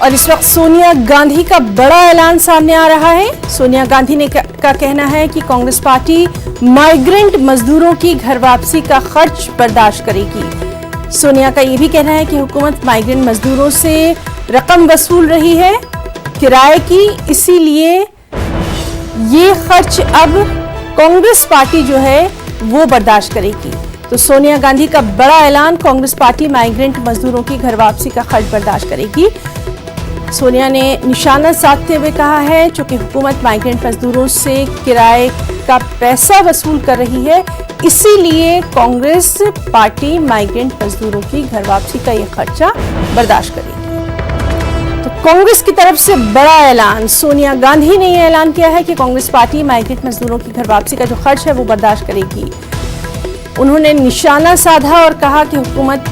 और इस वक्त सोनिया गांधी का बड़ा ऐलान सामने आ रहा है। सोनिया गांधी ने का कहना है कि कांग्रेस पार्टी माइग्रेंट मजदूरों की घर वापसी का खर्च बर्दाश्त करेगी। सोनिया का यह भी कहना है कि हुकूमत माइग्रेंट मजदूरों से रकम वसूल रही है किराए की, इसीलिए ये खर्च अब कांग्रेस पार्टी जो है वो बर्दाश्त करेगी। तो सोनिया गांधी का बड़ा ऐलान, कांग्रेस पार्टी माइग्रेंट मजदूरों की घर वापसी का खर्च बर्दाश्त करेगी। सोनिया ने निशाना साधते हुए कहा है चूंकि हुकूमत माइग्रेंट मजदूरों से किराए का पैसा वसूल कर रही है, इसीलिए कांग्रेस पार्टी माइग्रेंट मजदूरों की घर वापसी का यह खर्चा बर्दाश्त करेगी। तो कांग्रेस की तरफ से बड़ा ऐलान, सोनिया गांधी ने यह ऐलान किया है कि कांग्रेस पार्टी माइग्रेंट मजदूरों की घर वापसी का जो खर्च है वो बर्दाश्त करेगी। उन्होंने निशाना साधा और कहा कि हुकूमत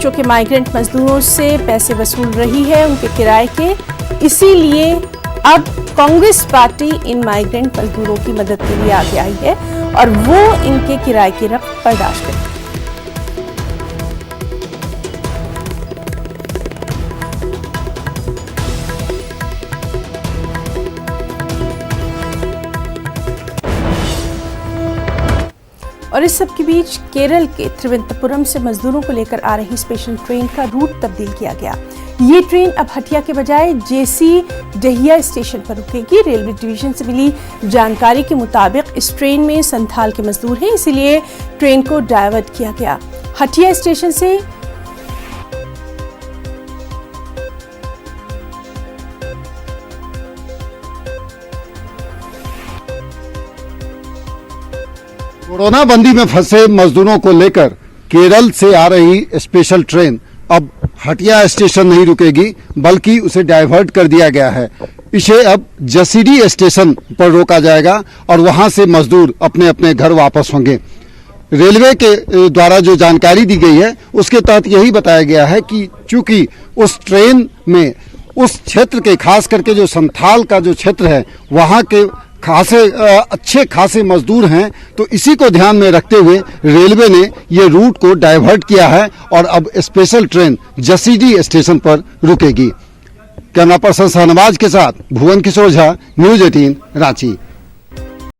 चूंकि माइग्रेंट मजदूरों से पैसे वसूल रही है उनके किराए के, इसीलिए अब कांग्रेस पार्टी इन माइग्रेंट मजदूरों की मदद के लिए आगे आई है और वो इनके किराए की रकम बर्दाश्त करेगी। और इस सब के बीच केरल के त्रिवेंद्रपुरम से मजदूरों को लेकर आ रही स्पेशल ट्रेन का रूट तब्दील किया गया। ये ट्रेन अब हटिया के बजाय जेसी डहिया स्टेशन पर रुकेगी। रेलवे डिवीजन से मिली जानकारी के मुताबिक इस ट्रेन में संथाल के मजदूर हैं, इसीलिए ट्रेन को डायवर्ट किया गया। हटिया स्टेशन से कोरोना बंदी में फंसे मजदूरों को लेकर केरल से आ रही स्पेशल ट्रेन अब हटिया स्टेशन नहीं रुकेगी, बल्कि उसे डाइवर्ट कर दिया गया है। इसे अब जसीडी स्टेशन पर रोका जाएगा और वहां से मजदूर अपने अपने घर वापस होंगे। रेलवे के द्वारा जो जानकारी दी गई है उसके तहत यही बताया गया है कि चूंकि उस ट्रेन में उस क्षेत्र के, खास करके जो संथाल का जो क्षेत्र है वहां के अच्छे खासे मजदूर हैं, तो इसी को ध्यान में रखते हुए रेलवे ने ये रूट को डाइवर्ट किया है और अब स्पेशल ट्रेन जसीडी स्टेशन पर रुकेगी। कैमरा पर्सन शाहनवाज के साथ भुवन किशोर झा, न्यूज़ 18 रांची।